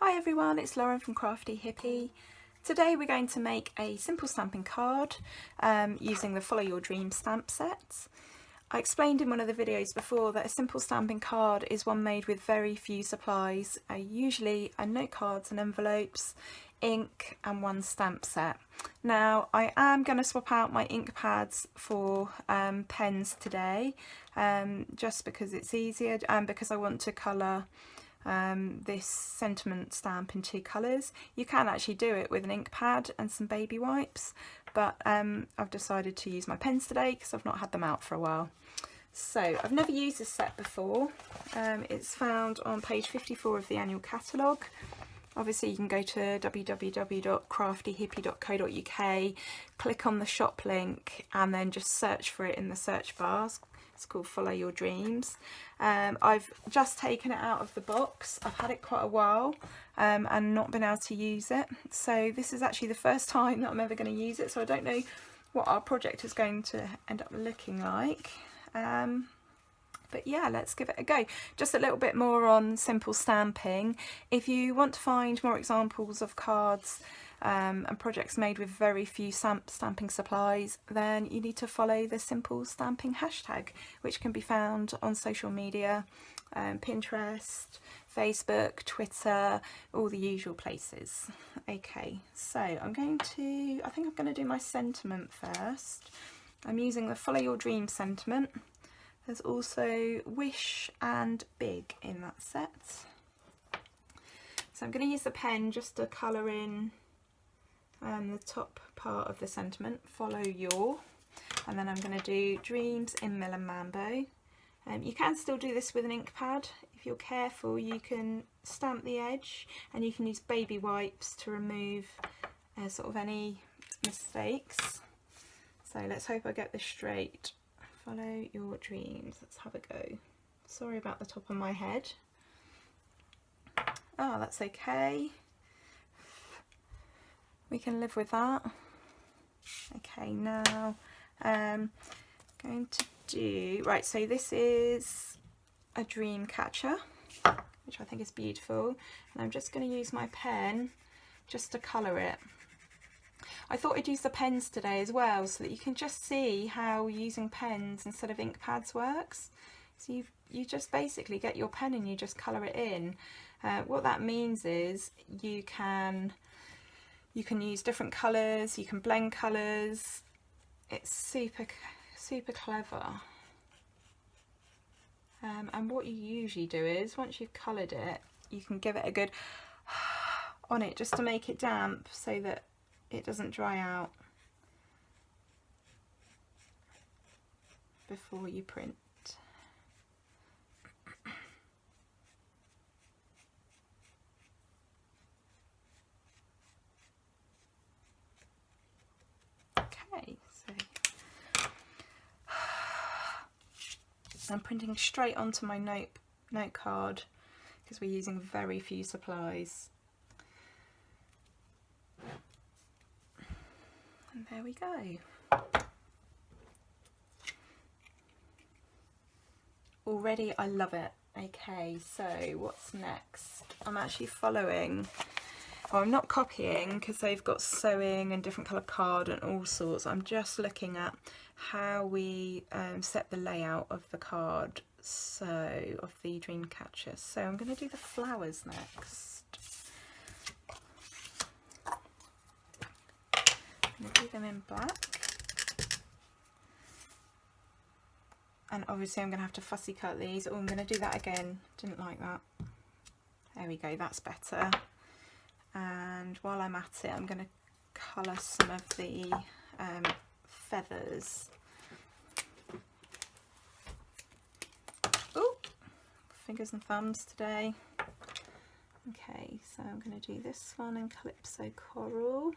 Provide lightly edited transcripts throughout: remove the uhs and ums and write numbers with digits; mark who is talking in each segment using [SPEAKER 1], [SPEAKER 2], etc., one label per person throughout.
[SPEAKER 1] Hi everyone, it's Lauren from Crafty Hippie. Today we're going to make a simple stamping card using the Follow Your Dream stamp set. I explained in one of the videos before that a simple stamping card is one made with very few supplies, usually note cards and envelopes, ink and one stamp set. Now I am going to swap out my ink pads for pens today, just because it's easier and because I want to colour this sentiment stamp in two colours. You can actually do it with an ink pad and some baby wipes, but I've decided to use my pens today because I've not had them out for a while. So I've never used this set before. It's found on page 54 of the annual catalogue. Obviously you can go to www.craftyhippie.co.uk, click on the shop link and then just search for it in the search bars. It's called Follow Your Dreams. I've just taken it out of the box. I've had it quite a while and not been able to use it. So this is actually the first time that I'm ever going to use it. So I don't know what our project is going to end up looking like. But yeah, let's give it a go. Just a little bit more on simple stamping. If you want to find more examples of cards and projects made with very few stamping supplies, then you need to follow the simple stamping hashtag, which can be found on social media, Pinterest, Facebook, Twitter, all the usual places. Okay, so I think I'm going to do my sentiment first. I'm using the Follow Your Dream sentiment. There's also Wish and Big in that set. So I'm going to use the pen just to colour in the top part of the sentiment, Follow Your, and then I'm going to do Dreams in Mill and Mambo. You can still do this with an ink pad. If you're careful, you can stamp the edge and you can use baby wipes to remove sort of any mistakes. So let's hope I get this straight. Follow your dreams. Let's have a go. Sorry about the top of my head. Oh, that's okay. We can live with that. Okay, now going to do, right, so this is a dream catcher, which I think is beautiful. And I'm just going to use my pen just to colour it. I thought I'd use the pens today as well so that you can just see how using pens instead of ink pads works. So you just basically get your pen and you just colour it in. What that means is you can use different colours, you can blend colours. It's super clever. And what you usually do is once you've coloured it, you can give it a good on it just to make it damp so that it doesn't dry out before you print. Okay, so I'm printing straight onto my note card because we're using very few supplies. And there we go. Already I love it. Okay, so what's next? I'm actually following, well, I'm not copying because they've got sewing and different colour card and all sorts. I'm just looking at how we set the layout of the card, so of the dream catcher. So I'm going to do the flowers next. I'm going to do them in black, and obviously I'm going to have to fussy cut these. Oh, I'm going to do that again, didn't like that. There we go, that's better. And while I'm at it, I'm going to colour some of the feathers. Oh, fingers and thumbs today. Okay, so I'm going to do this one in Calypso Coral.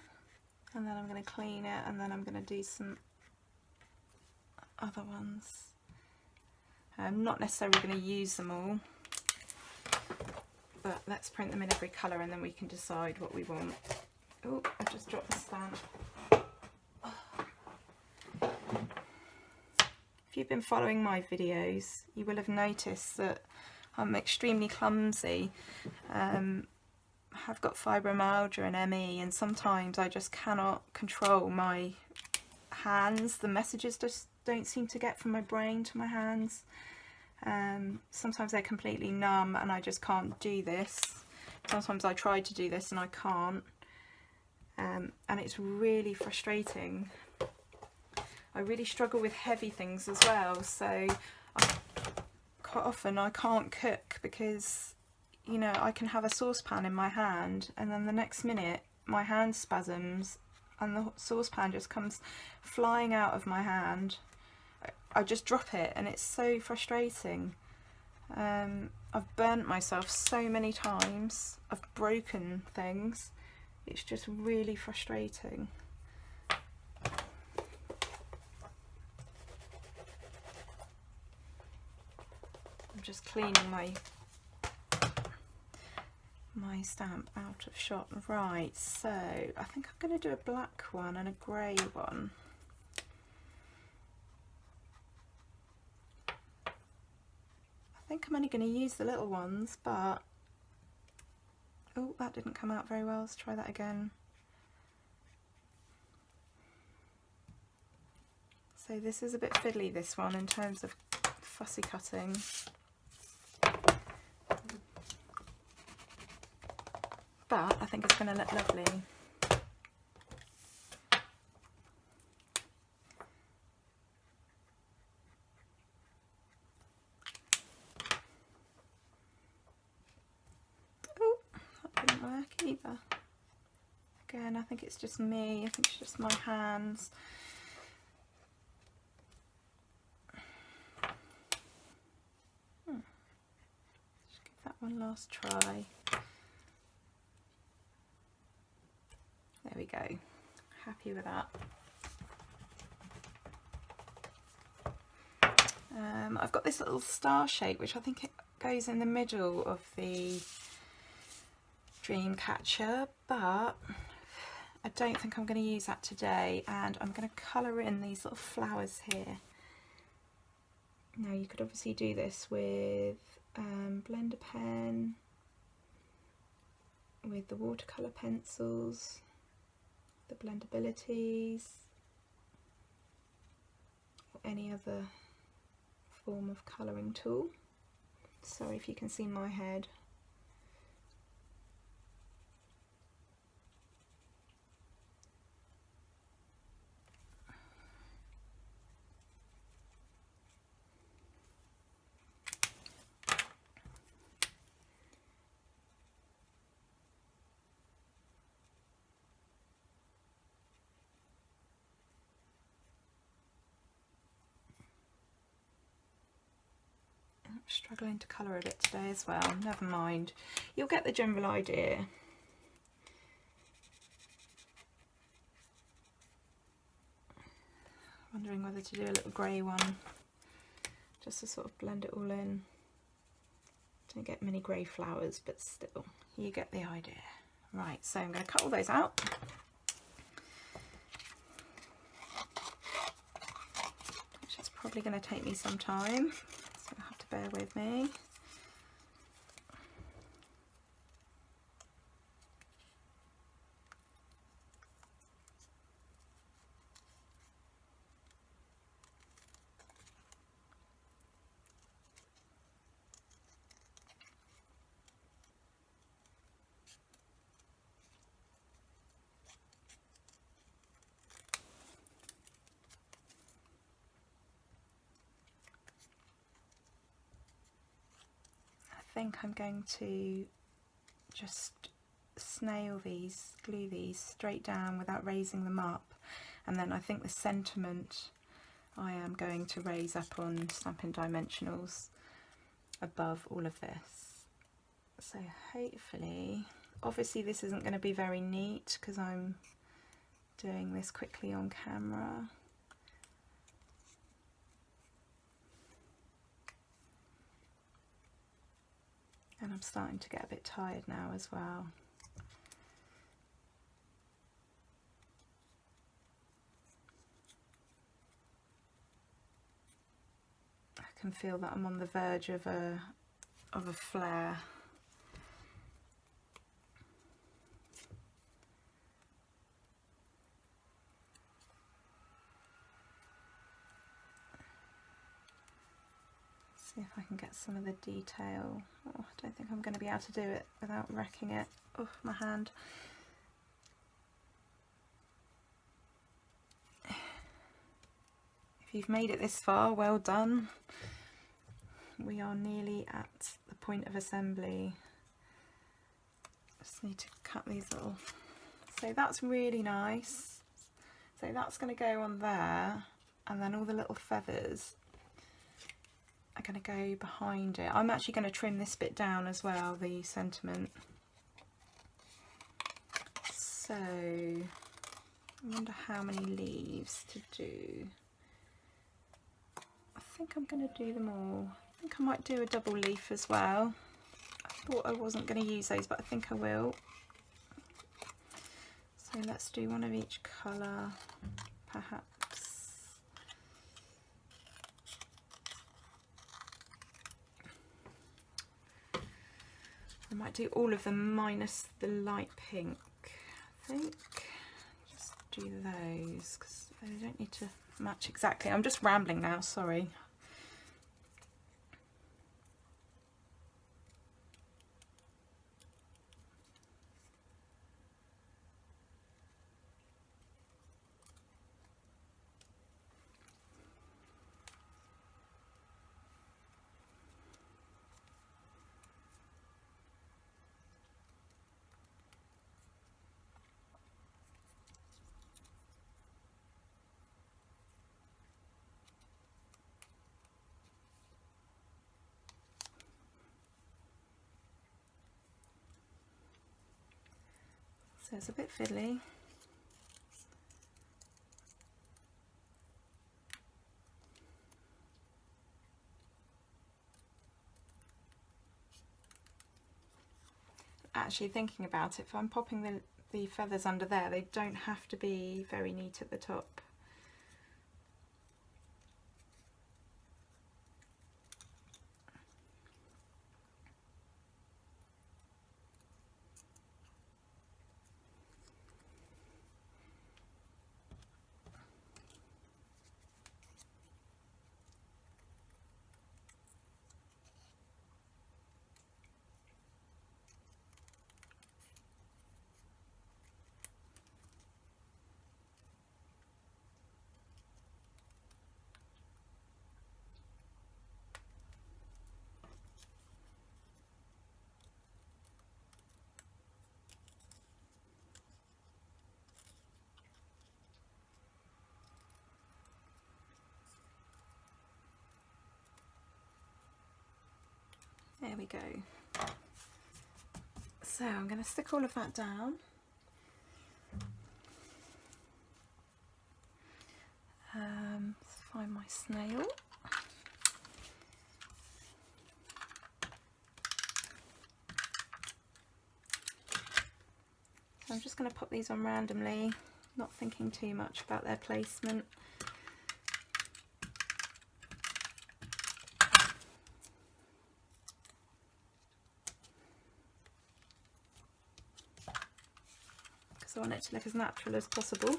[SPEAKER 1] And then I'm going to clean it, and then I'm going to do some other ones. I'm not necessarily going to use them all, but let's print them in every colour and then we can decide what we want. Oh, I just dropped the stamp. If you've been following my videos, you will have noticed that I'm extremely clumsy have got fibromyalgia and ME, and sometimes I just cannot control my hands. The messages just don't seem to get from my brain to my hands. Sometimes they're completely numb and I just can't do this. Sometimes I try to do this and I can't, and it's really frustrating. I really struggle with heavy things as well, so quite often I can't cook because, you know, I can have a saucepan in my hand and then the next minute my hand spasms and the saucepan just comes flying out of my hand. I just drop it and it's so frustrating. I've burnt myself so many times, I've broken things, it's just really frustrating. I'm just cleaning my stamp out of shot. Right, so I think I'm going to do a black one and a grey one. I think I'm only going to use the little ones, but oh, that didn't come out very well. Let's try that again. So this is a bit fiddly, this one, in terms of fussy cutting. But I think it's going to look lovely. Oh, that didn't work either. Again, I think it's just me. I think it's just my hands. Just give that one last try. There we go. Happy with that. I've got this little star shape, which I think it goes in the middle of the dream catcher, but I don't think I'm going to use that today, and I'm going to colour in these little flowers here. Now you could obviously do this with blender pen, with the watercolour pencils, the blendabilities, or any other form of colouring tool. Sorry if you can see my head. Struggling to colour a bit today as well. Never mind, you'll get the general idea. Wondering whether to do a little grey one just to sort of blend it all in. Don't get many grey flowers, but still, you get the idea. Right, so I'm going to cut all those out. Which is probably going to take me some time. You'll have to bear with me. I think I'm going to just snail these, glue these straight down without raising them up, and then I think the sentiment I am going to raise up on Stampin' Dimensionals above all of this. So hopefully, obviously this isn't going to be very neat because I'm doing this quickly on camera. And I'm starting to get a bit tired now as well. I can feel that I'm on the verge of a flare. See if I can get some of the detail. Oh, I don't think I'm going to be able to do it without wrecking it. Oh, my hand. If you've made it this far, well done. We are nearly at the point of assembly. Just need to cut these little. So that's really nice. So that's going to go on there, and then all the little feathers are going to go behind it. I'm actually going to trim this bit down as well, the sentiment. So I wonder how many leaves to do. I think I'm going to do them all. I think I might do a double leaf as well. I thought I wasn't going to use those, but I think I will. So let's do one of each colour, perhaps. I might do all of them minus the light pink, I think. Just do those because they don't need to match exactly. I'm just rambling now, sorry. So it's a bit fiddly. Actually thinking about it, if I'm popping the feathers under there, they don't have to be very neat at the top. There we go. So I'm going to stick all of that down. Let's find my snail. So I'm just going to pop these on randomly, not thinking too much about their placement. Because I want it to look as natural as possible.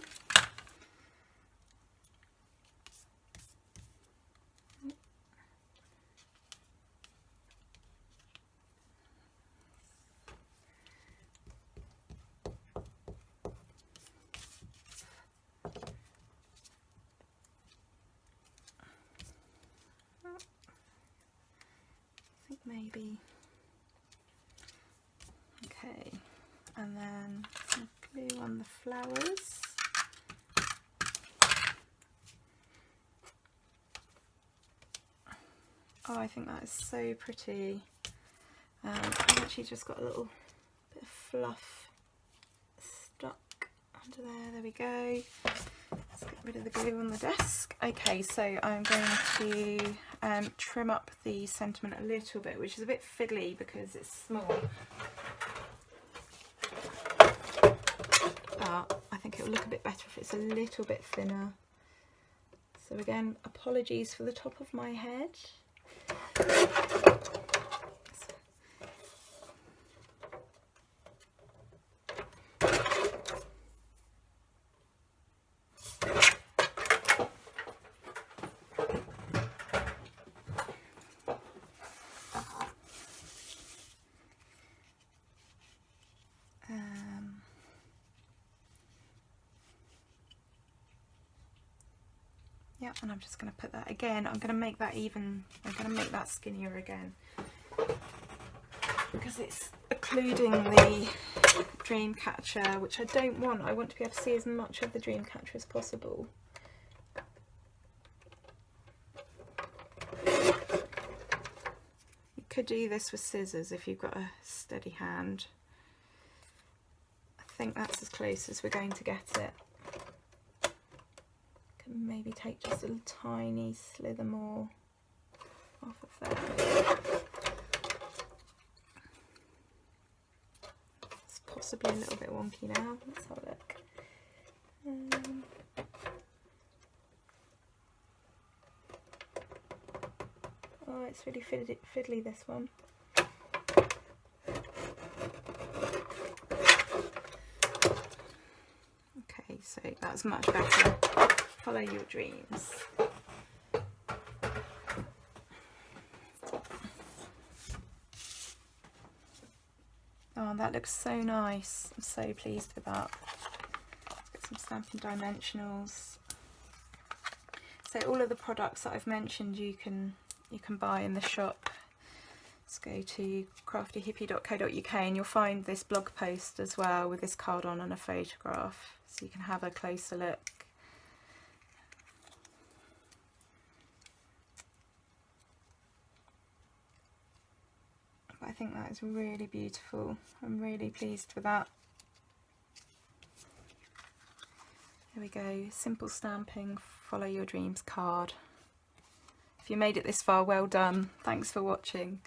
[SPEAKER 1] Maybe. Okay, and then some glue on the flowers. Oh, I think that is so pretty. I've actually just got a little bit of fluff stuck under there. There we go. Let's get rid of the glue on the desk. Okay, so I'm going to trim up the sentiment a little bit, which is a bit fiddly because it's small. But I think it will look a bit better if it's a little bit thinner. So again, apologies for the top of my head. Yeah, and I'm just going to put that again. I'm going to make that even, I'm going to make that skinnier again, because it's occluding the dream catcher, which I don't want. I want to be able to see as much of the dream catcher as possible. You could do this with scissors if you've got a steady hand. I think that's as close as we're going to get it. Can maybe take just a little tiny slither more off of there. It's possibly a little bit wonky now. Let's have a look. Oh, it's really fiddly, this one. Okay, so that's much better. Follow your dreams. Oh, that looks so nice. I'm so pleased with that. Let's get some Stampin' Dimensionals. So all of the products that I've mentioned you can buy in the shop. Let's go to craftyhippie.co.uk and you'll find this blog post as well with this card on and a photograph, so you can have a closer look. But I think that is really beautiful. I'm really pleased with that. There we go, simple stamping, follow your dreams card. If you made it this far, well done. Thanks for watching.